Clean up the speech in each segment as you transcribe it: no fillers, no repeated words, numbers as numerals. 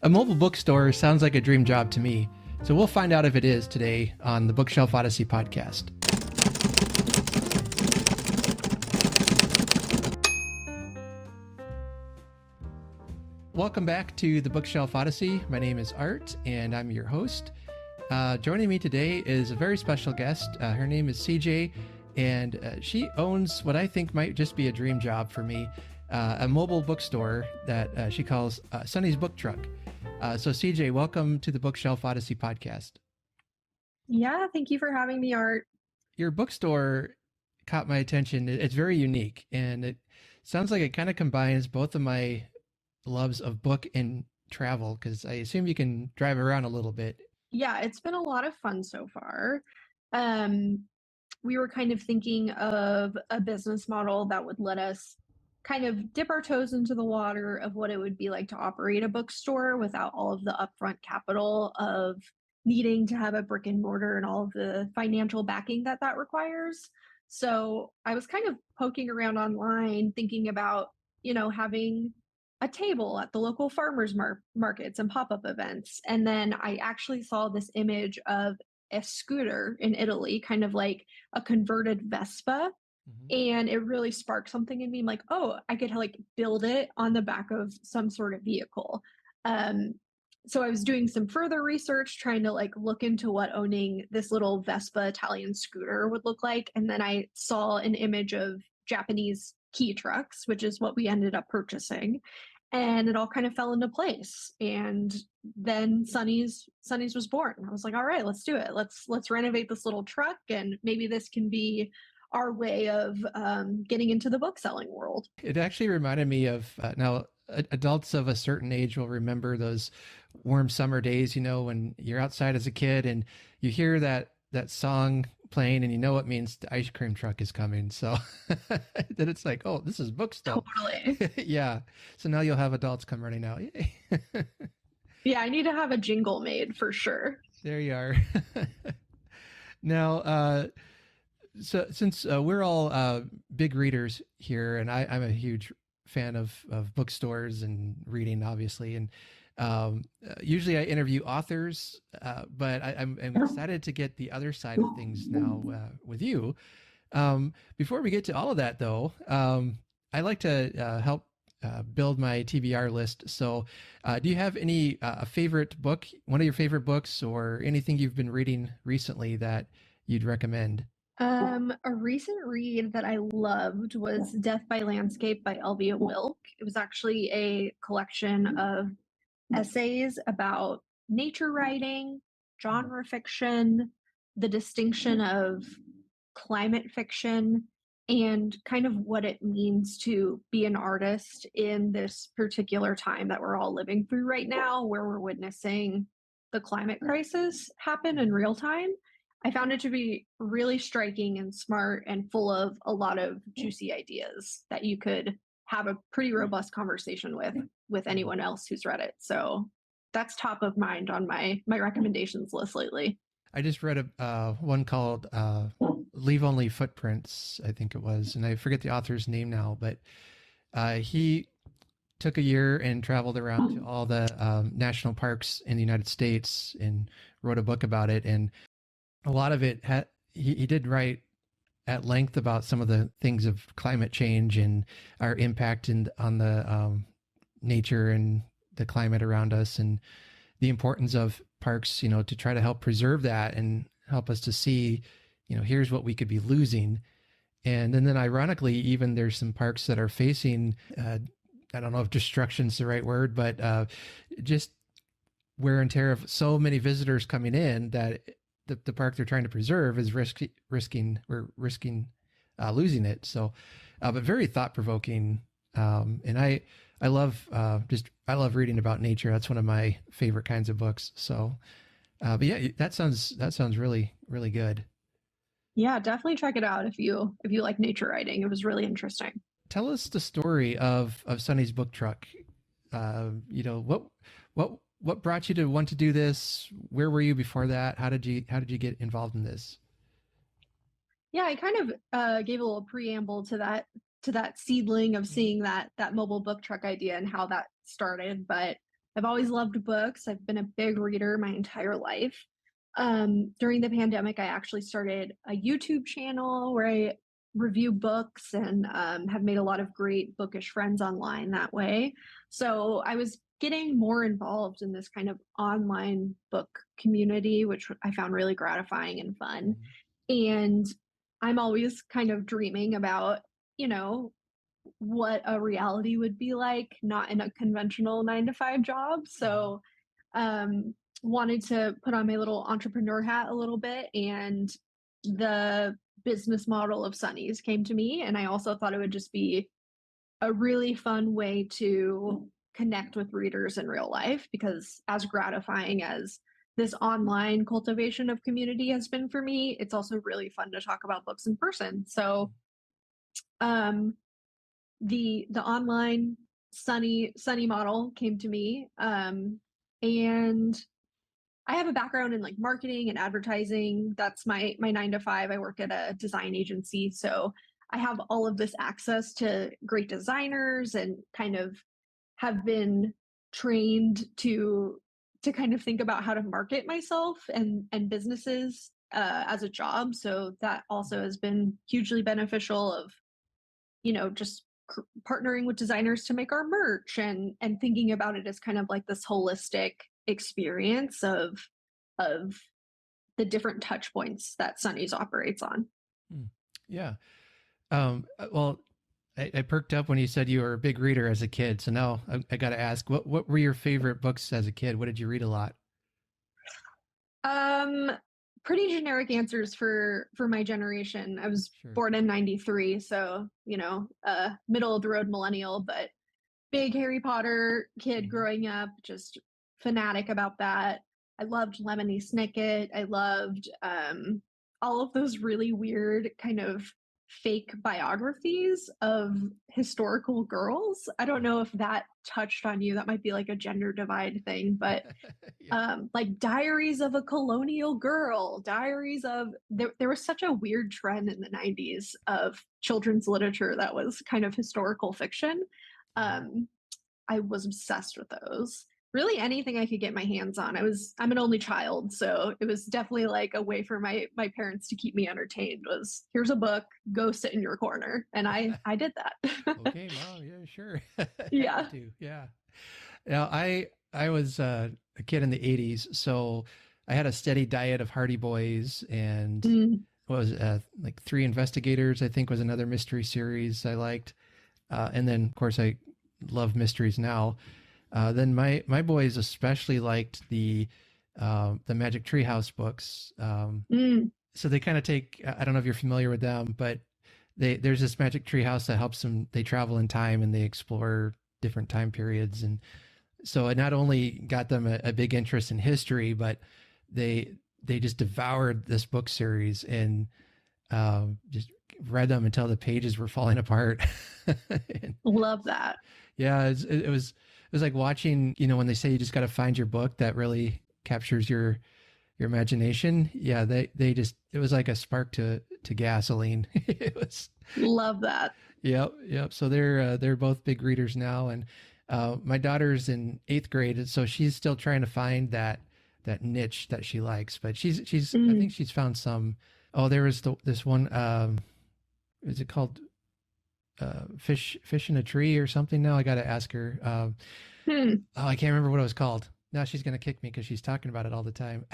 A mobile bookstore sounds like a dream job to me, so we'll find out if it is today on the Bookshelf Odyssey podcast. Welcome back to the Bookshelf Odyssey. My name is Art, and I'm your host. Joining me today is a very special guest. Her name is CJ, and she owns what I think might just be a dream job for me, a mobile bookstore that she calls Sunny's Book Truck. So CJ, welcome to the Bookshelf Odyssey podcast. Yeah, thank you for having me, Art. Your bookstore caught my attention. It's very unique, and it sounds like it kind of combines both of my loves of book and travel, because I assume you can drive around a little bit. Yeah, it's been a lot of fun so far. We were kind of thinking of a business model that would let us kind of dip our toes into the water of what it would be like to operate a bookstore without all of the upfront capital of needing to have a brick and mortar and all of the financial backing that requires. So I was kind of poking around online thinking about, having a table at the local farmers markets and pop-up events. And then I actually saw this image of a scooter in Italy, kind of like a converted Vespa. And it really sparked something in me. I'm like, oh, I could like build it on the back of some sort of vehicle. So I was doing some further research, trying to like look into what owning this little Vespa Italian scooter would look like. And then I saw an image of Japanese key trucks, which is what we ended up purchasing. And it all kind of fell into place. And then Sunny's was born. I was like, all right, let's do it. Let's renovate this little truck, and maybe this can be our way of getting into the book selling world. It actually reminded me of now adults of a certain age will remember those warm summer days, when you're outside as a kid and you hear that song playing and you know it means the ice cream truck is coming. So then it's like, oh, this is book stuff. Totally. Yeah. So now you'll have adults come running out. Yay. Yeah, I need to have a jingle made for sure. There you are. Now, so since we're all big readers here, and I'm a huge fan of bookstores and reading, obviously, and usually I interview authors, but I'm excited to get the other side of things now with you. Before we get to all of that, though, I like to help build my TBR list. So do you have any favorite book, one of your favorite books, or anything you've been reading recently that you'd recommend? A recent read that I loved was Death by Landscape by Elvia Wilk. It was actually a collection of essays about nature writing, genre fiction, the distinction of climate fiction, and kind of what it means to be an artist in this particular time that we're all living through right now, where we're witnessing the climate crisis happen in real time. I found it to be really striking and smart and full of a lot of juicy ideas that you could have a pretty robust conversation with anyone else who's read it. So that's top of mind on my recommendations list lately. I just read a one called "Leave Only Footprints," I think it was, and I forget the author's name now. But he took a year and traveled around to all the national parks in the United States and wrote a book about it. And a lot of it he did write at length about some of the things of climate change and our impact on the nature and the climate around us, and the importance of parks, to try to help preserve that and help us to see, here's what we could be losing. And then ironically, even there's some parks that are facing, I don't know if destruction's the right word, but just wear and tear of so many visitors coming in that the park they're trying to preserve is risking losing it. So, but very thought provoking. And I love I love reading about nature. That's one of my favorite kinds of books. So, but yeah, that sounds really, really good. Yeah, definitely check it out if you like nature writing. It was really interesting. Tell us the story of Sunny's Book Truck. What brought you to want to do this? Where were you before that? How did you get involved in this? Yeah, I kind of gave a little preamble to that seedling of seeing that mobile book truck idea and how that started. But I've always loved books. I've been a big reader my entire life. During the pandemic, I actually started a YouTube channel where I review books and have made a lot of great bookish friends online that way. So I was getting more involved in this kind of online book community, which I found really gratifying and fun. Mhm. And I'm always kind of dreaming about, you know, what a reality would be like, not in a conventional 9 to 5 job. Mhm. So, um, wanted to put on my little entrepreneur hat a little bit, and the business model of Sunny's came to me. And I also thought it would just be a really fun way to connect with readers in real life because, as gratifying as this online cultivation of community has been for me, it's also really fun to talk about books in person. So, um, the online Sunny model came to me, and I have a background in like marketing and advertising. That's my 9 to 5. I work at a design agency, so I have all of this access to great designers and kind of have been trained to kind of think about how to market myself and businesses as a job. So that also has been hugely beneficial of, just partnering with designers to make our merch and thinking about it as kind of like this holistic experience of the different touch points that Sunny's operates on. Mm. Yeah. Well, I perked up when you said you were a big reader as a kid. So now I got to ask, what were your favorite books as a kid? What did you read a lot? Um, Pretty generic answers for my generation. I was Sure. born in 93, so, middle of the road millennial, but big Harry Potter kid Mhm. growing up, just fanatic about that. I loved Lemony Snicket. I loved all of those really weird kind of fake biographies of historical girls. I don't know if that touched on you. That might be like a gender divide thing, but Yeah. like Diaries of a Colonial Girl, Diaries of there was such a weird trend in the 90s of children's literature that was kind of historical fiction. Mhm. Um, I was obsessed with those. Really anything I could get my hands on. I'm an only child, so it was definitely like a way for my parents to keep me entertained was here's a book, go sit in your corner. And I did that. Okay, mom. Yeah, sure. Happy Yeah. to. Yeah. Now, I was a kid in the '80s, so I had a steady diet of Hardy Boys and Mm, what was it, like Three Investigators, I think was another mystery series I liked. And then, of course, I love mysteries now. Then my boys especially liked the Magic Treehouse books. mm. So they kind of take, I don't know if you're familiar with them, but there's this Magic Treehouse that helps them. They travel in time and they explore different time periods, and so it not only got them a big interest in history, but they just devoured this book series and just read them until the pages were falling apart. And Love that. yeah, it was like watching, when they say you just got to find your book that really captures your imagination. Yeah, they just it was like a spark to gasoline. It was. Love that. Yep, yep. So they're both big readers now, and my daughter's in 8th grade, so she's still trying to find that niche that she likes. But she's I think Mm. she's found some. Oh, there was this one. Is it called fish in a tree or something? Now I got to ask her. Hmm. Oh, I can't remember what it was called. Now she's gonna kick me because she's talking about it all the time.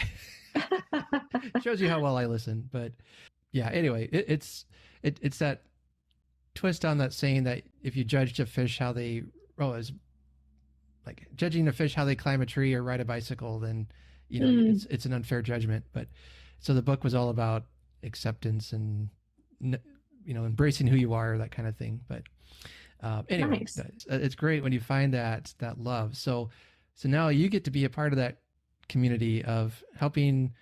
Shows you how well I listen. But yeah. Anyway, it's that twist on that saying that if you judge a fish how they is like judging a fish how they climb a tree or ride a bicycle, then Mm. it's an unfair judgment. But so the book was all about acceptance and embracing who you are, that kind of thing. But anyway, Nice. it's great when you find that love. So now you get to be a part of that community of helping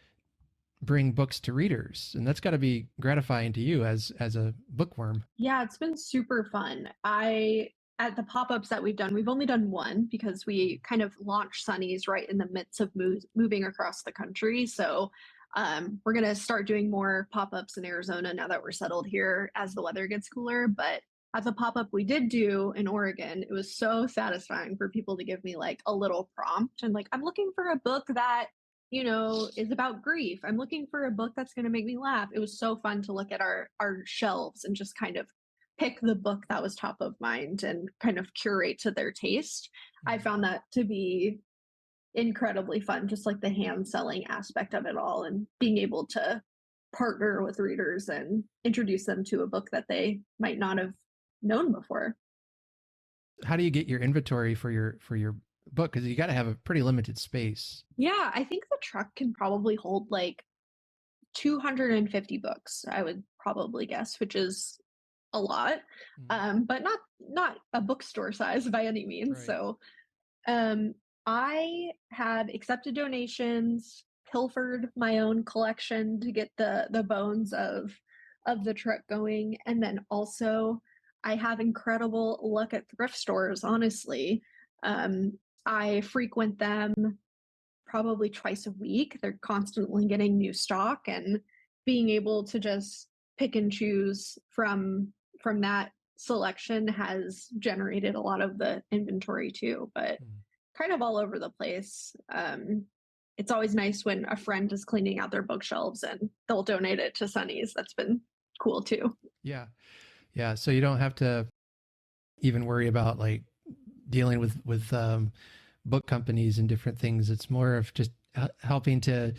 bring books to readers, and that's got to be gratifying to you as a bookworm. Yeah, it's been super fun. I At the pop-ups that we've done, we've only done one because we kind of launched Sunny's right in the midst of moving across the country. So we're gonna start doing more pop-ups in Arizona now that we're settled here as the weather gets cooler. But at the pop-up we did do in Oregon, it was so satisfying for people to give me like a little prompt and like, I'm looking for a book that, is about grief. I'm looking for a book that's going to make me laugh. It was so fun to look at our shelves and just kind of pick the book that was top of mind and kind of curate to their taste. I Mhm. found that to be incredibly fun, just like the hand selling aspect of it all and being able to partner with readers and introduce them to a book that they might not have known before. How do you get your inventory for your book? Because you got to have a pretty limited space. Yeah, I think the truck can probably hold like 250 books, I would probably guess, which is a lot, Mhm. but not a bookstore size by any means. Right. So I have accepted donations, pilfered my own collection to get the bones of the truck going, and then also I have incredible luck at thrift stores. Honestly, I frequent them probably twice a week. They're constantly getting new stock, and being able to just pick and choose from that selection has generated a lot of the inventory too. But Mm. kind of all over the place. It's always nice when a friend is cleaning out their bookshelves and they'll donate it to Sunny's. That's been cool too. Yeah. Yeah. So you don't have to even worry about like dealing with book companies and different things. It's more of just helping to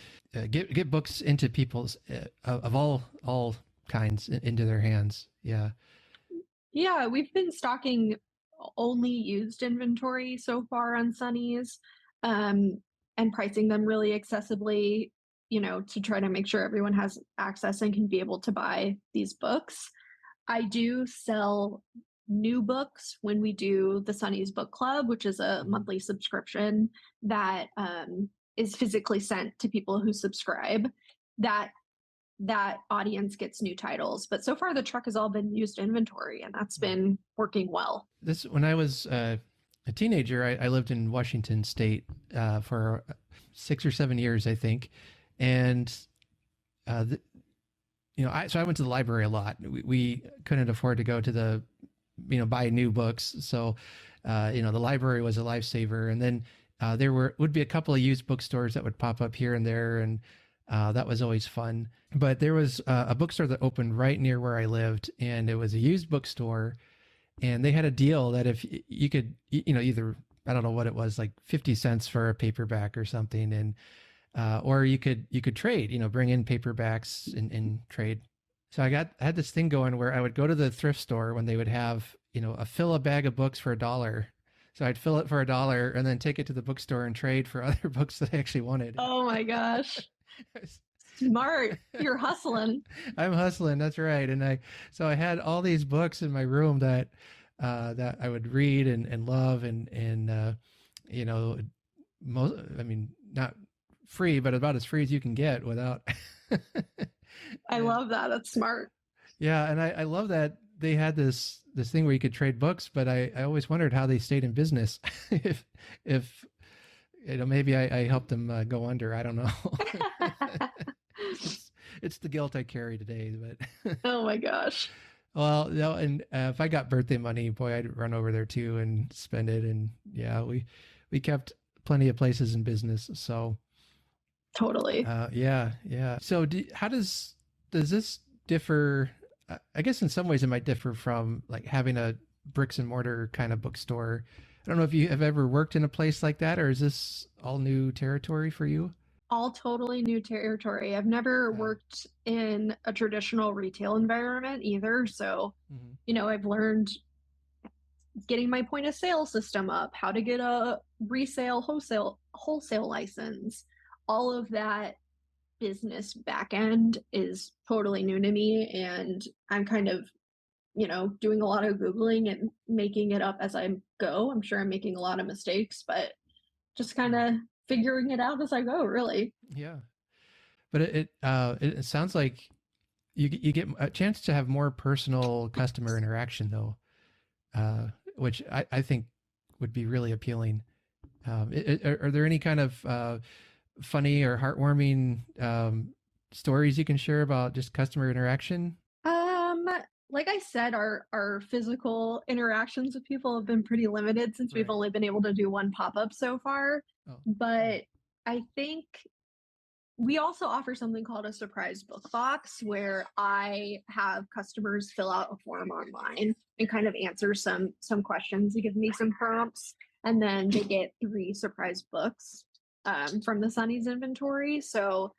get books into people's of all kinds into their hands. Yeah. Yeah, we've been stocking only used inventory so far on Sunny's, um, and pricing them really accessibly, to try to make sure everyone has access and can be able to buy these books. I do sell new books when we do the Sunny's Book Club, which is a Mhm. monthly subscription that is physically sent to people who subscribe. That audience gets new titles, but so far the truck has all been used inventory, and that's Mm. been working well. This when I was a teenager, I lived in Washington State for 6 or 7 years, I think, and the, so I went to the library a lot. We couldn't afford to go to the, buy new books. So, the library was a lifesaver. And then there would be a couple of used bookstores that would pop up here and there. And that was always fun. But there was a bookstore that opened right near where I lived, and it was a used bookstore. And they had a deal that if you could, either, I don't know what it was, like 50 cents for a paperback or something. And or you could trade, bring in paperbacks and trade. So I had this thing going where I would go to the thrift store when they would have, fill a bag of books for $1. So I'd fill it for $1 and then take it to the bookstore and trade for other books that I actually wanted. Oh my gosh. Smart. You're hustling. I'm hustling. That's right. So I had all these books in my room that I would read and love and you know, I mean, not free, but about as free as you can get without. I and love that. That's smart. yeah, and I love that they had this thing where you could trade books, but I always wondered how they stayed in business. If maybe I helped them go under. I don't know. it's it's the guilt I carry today, but Oh my gosh. well, and if I got birthday money, boy, I'd run over there too and spend it. And yeah, we kept plenty of places in business. So Totally. yeah, yeah. So how does this differ? I guess in some ways it might differ from like having a bricks and mortar kind of bookstore. I don't know if you have ever worked in a place like that, or is this all new territory for you? All totally new territory. I've never Yeah. worked in a traditional retail environment either. So, Hmm. I've learned getting my point of sale system up, how to get a resale wholesale license. All of that business back end is totally new to me, and I'm kind of, doing a lot of googling and making it up as I go. I'm sure I'm making a lot of mistakes, but just kind of figuring it out as I go, really. Yeah, but it sounds like you get a chance to have more personal customer interaction though, uh, which I think would be really appealing. Are there any kind of funny or heartwarming stories you can share about just customer interaction? Um, like I said, our physical interactions with people have been pretty limited since we've Right. only been able to do one pop-up so far. Oh, cool. But I think we also offer something called a surprise book box where I have customers fill out a form online and kind of answer some questions. They give me some prompts, and then they get 3 surprise books from the Sunny's inventory. So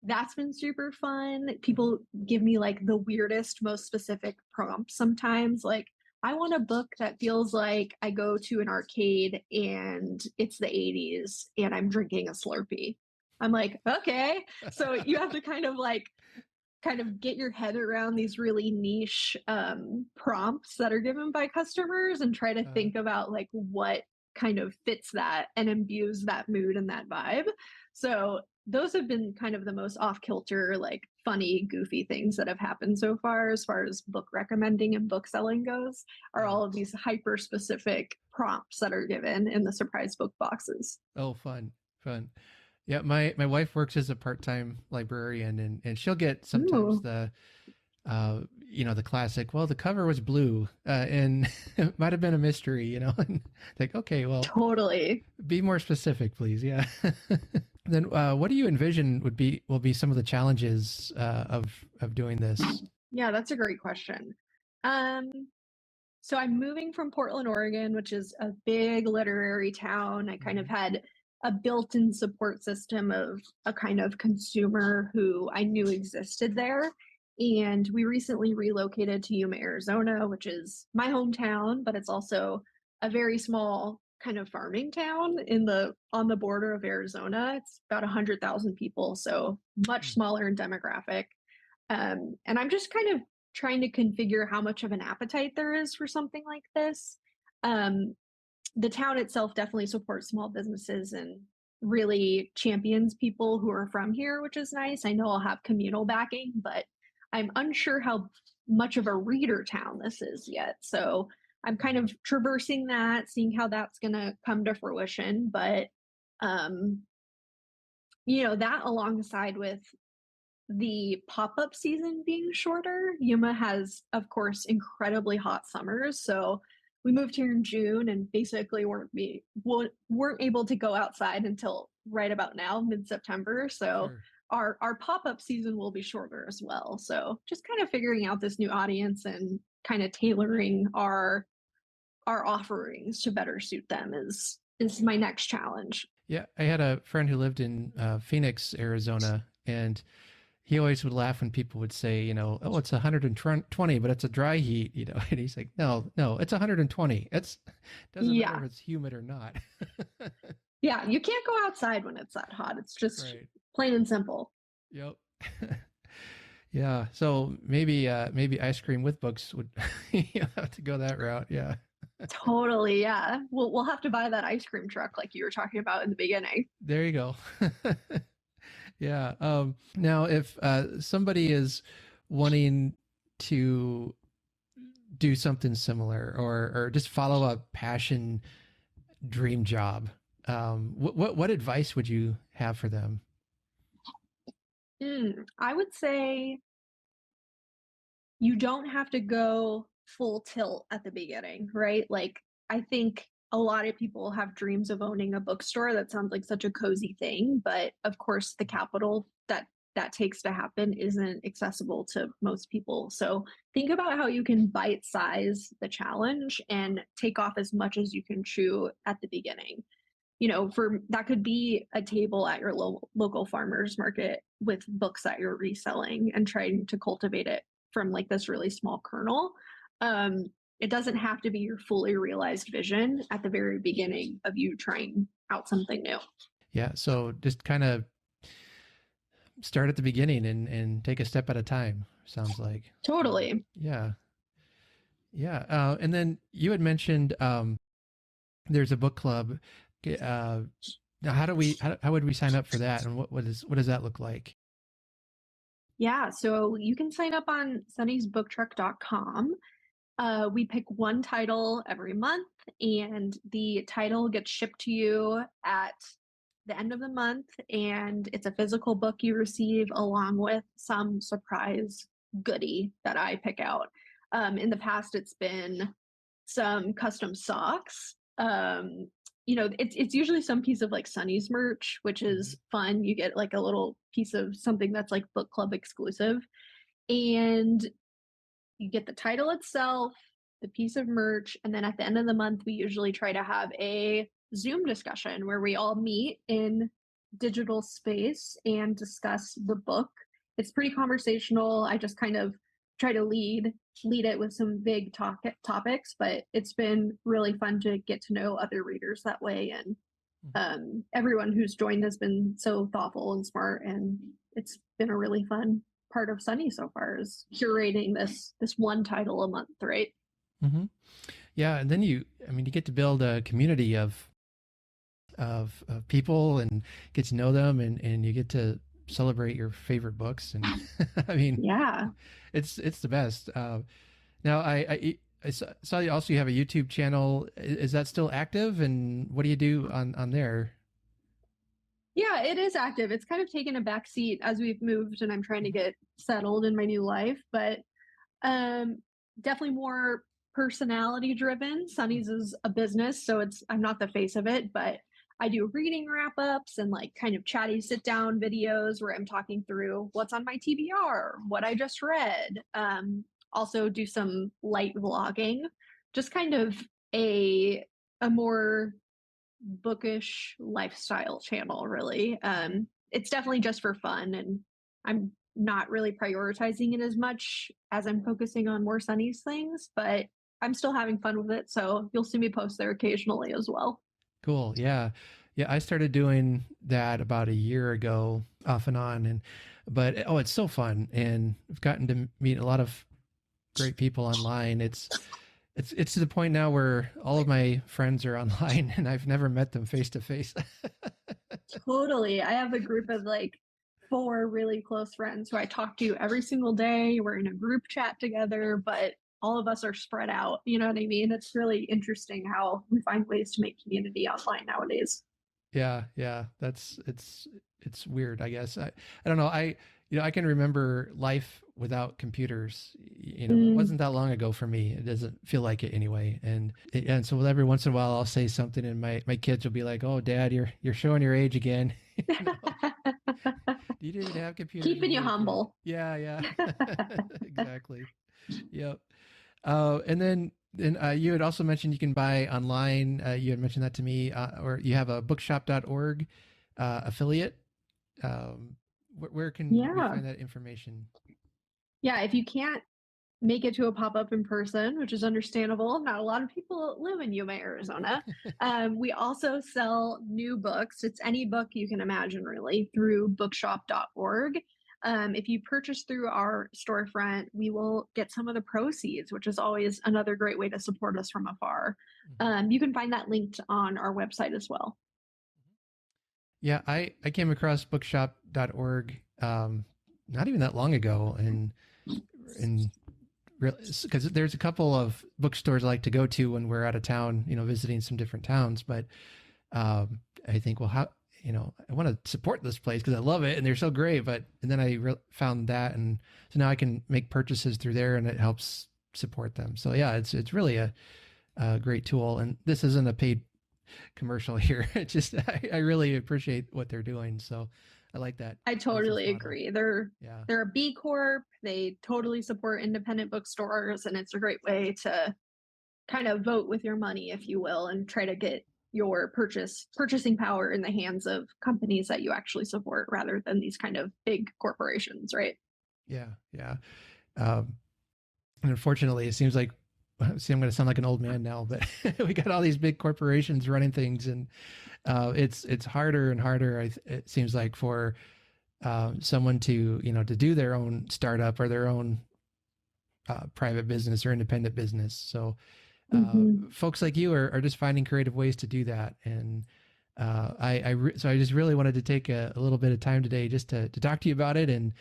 that's been super fun. Mhm. People give me like the weirdest, most specific prompts sometimes. Like, I want a book that feels like I go to an arcade and it's the 80s and I'm drinking a Slurpee. I'm like, okay. So you have to kind of get your head around these really niche prompts that are given by customers and try to Uh, think about like what kind of fits that and imbues that mood and that vibe. So those have been kind of the most off kilter, like funny, goofy things that have happened so far as book recommending and book selling goes, are yeah. all of these hyper specific prompts that are given in the surprise book boxes. Oh, fun, fun. Yeah, my wife works as a part-time librarian, and she'll get sometimes Ooh, the the classic, well, the cover was blue, and it might have been a mystery, and like, okay, well, totally. be more specific, please. Yeah. Then, what do you envision will be some of the challenges of doing this? Yeah, that's a great question. Um, So I'm moving from Portland, Oregon, which is a big literary town. I kind of Hmm. had a built-in support system of a kind of consumer who I knew existed there. And we recently relocated to Yuma, Arizona, which is my hometown, but it's also a very small kind of farming town in the on the border of Arizona. It's about 100,000 people, so much smaller in demographic. And I'm just kind of trying to configure how much of an appetite there is for something like this. Um, the town itself definitely supports small businesses and really champions people who are from here, which is nice. I know I'll have communal backing, but I'm unsure how much of a reader town this is yet. So I'm kind of traversing that, seeing how that's going to come to fruition. But, um, that alongside with the pop-up season being shorter, Yuma has, of course, incredibly hot summers. So we moved here in June and basically weren't able to go outside until right about now, mid-September. So Sure. our pop-up season will be shorter as well. So just kind of figuring out this new audience and kind of tailoring our offerings to better suit them is my next challenge. Yeah, I had a friend who lived in Phoenix, Arizona, and he always would laugh when people would say, oh, it's 120, but it's a dry heat, and he's like, no, no, it's 120. It's doesn't matter Yeah. if it's humid or not. Yeah, you can't go outside when it's that hot. It's just Right. plain and simple. Yep. Yeah. So maybe ice cream with books would you have to go that route. Yeah. Totally, yeah. We'll have to buy that ice cream truck like you were talking about in the beginning. There you go. Yeah. Now, if somebody is wanting to do something similar, or just follow a passion dream job, what advice would you have for them? I would say you don't have to go full tilt at the beginning, right? Like, I think a lot of people have dreams of owning a bookstore. That sounds like such a cozy thing, but of course, the capital that takes to happen isn't accessible to most people. So think about how you can bite size the challenge and take off as much as you can chew at the beginning. For that could be a table at your local farmers market with books that you're reselling and trying to cultivate it from like this really small kernel. Um, it doesn't have to be your fully realized vision at the very beginning of you trying out something new. Yeah. So just kind of start at the beginning and take a step at a time. Sounds like. Totally. Yeah. Yeah. And then you had mentioned there's a book club. Now, how would we sign up for that, and what does that look like? Yeah. So you can sign up on sunnysbooktruck.com. We pick one title every month, and the title gets shipped to you at the end of the month. And it's a physical book you receive along with some surprise goodie that I pick out. In the past, it's been some custom socks. It's usually some piece of like Sunny's merch, which Mhm. is fun. You get like a little piece of something that's like book club exclusive, and you get the title itself, the piece of merch, and then at the end of the month, we usually try to have a Zoom discussion where we all meet in digital space and discuss the book. It's pretty conversational. I just kind of try to lead it with some big topics, but it's been really fun to get to know other readers that way. And everyone who's joined has been so thoughtful and smart, and it's been a really fun part of Sunny so far is curating this one title a month, right? Mhm. Yeah, and then I mean, you get to build a community of people and get to know them, and you get to celebrate your favorite books. And I mean, Yeah. it's the best. Now, saw you also, you have a YouTube channel. Is that still active? And what do you do on there? Yeah, it is active. It's kind of taken a back seat as we've moved and I'm trying to Mhm. get settled in my new life, but um definitely more personality driven. Sunny's is a business, so I'm not the face of it, but I do reading wrap ups and like kind of chatty sit down videos where I'm talking through what's on my TBR, what I just read. Also do some light vlogging, just kind of a a more bookish lifestyle channel, really. It's definitely just for fun, and I'm not really prioritizing it as much as I'm focusing on more Sunny's things, but I'm still having fun with it. So you'll see me post there occasionally as well. Cool. Yeah. Yeah. I started doing that about a year ago, off and on. But oh, it's so fun. And I've gotten to meet a lot of great people online. It's to the point now where all of my friends are online and I've never met them face to face. Totally. I have a group of like four really close friends who I talk to every single day. We're in a group chat together, but all of us are spread out. You know what I mean? It's really interesting how we find ways to make community online nowadays. Yeah, yeah. It's weird, I guess. I don't know. I can remember life without computers. It Mm. wasn't that long ago for me. It doesn't feel like it anyway. And so every once in a while I'll say something and my kids will be like, "Oh, Dad, you're showing your age again." you know, you didn't have computers when Keeping you you were a kid. humble. Yeah, yeah. Exactly. Yep. And then you had also mentioned you can buy online. You had mentioned that to me, or you have a bookshop.org affiliate. Where can we Yeah. find that information? Yeah. If you can't make it to a pop up in person, which is understandable, not a lot of people live in Yuma, Arizona. We also sell new books. It's any book you can imagine, really, through bookshop.org. If you purchase through our storefront, we will get some of the proceeds, which is always another great way to support us from afar. Mhm. You can find that linked on our website as well. Yeah, I came across bookshop.org not even that long ago, and because there's a couple of bookstores I like to go to when we're out of town, visiting some different towns. But I think, well, how, I want to support this place because I love it and they're so great. And then I found that, and so now I can make purchases through there, and it helps support them. So yeah, it's really a great tool. And this isn't a paid commercial here. It's just I really appreciate what they're doing. So I like that I business totally model. agree. Yeah. They're a B Corp. They totally support independent bookstores, and it's a great way to kind of vote with your money, if you will, and try to get your purchasing power in the hands of companies that you actually support rather than these kind of big corporations, right? Yeah. Yeah. Um, And unfortunately, it seems like, see, I'm going to sound like an old man now, but we got all these big corporations running things, and it's harder and harder. It seems like for someone to do their own startup or their own private business or independent business. So Mm-hmm. folks like you are just finding creative ways to do that, and so I just really wanted to take a little bit of time today just to talk to you about it, and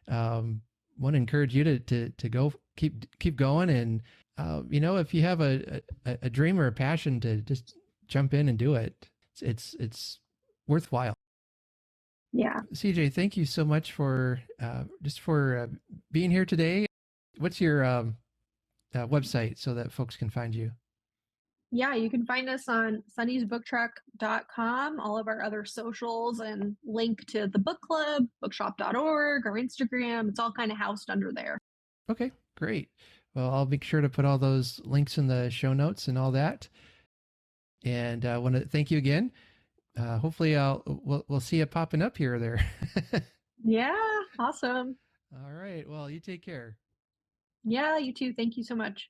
want to encourage you to go keep going, and if you have a dream or a passion, to just jump in and do it. It's worthwhile. Yeah. CJ, thank you so much for just for being here today. What's your website so that folks can find you? Yeah, you can find us on sunnysbooktruck.com, all of our other socials, and link to the book club, bookshop.org, our Instagram. It's all kind of housed under there. Okay, great. Well, I'll make sure to put all those links in the show notes and all that. And I want to thank you again. Hopefully, we'll see you popping up here or there. Yeah, awesome. All right. Well, you take care. Yeah, you too. Thank you so much.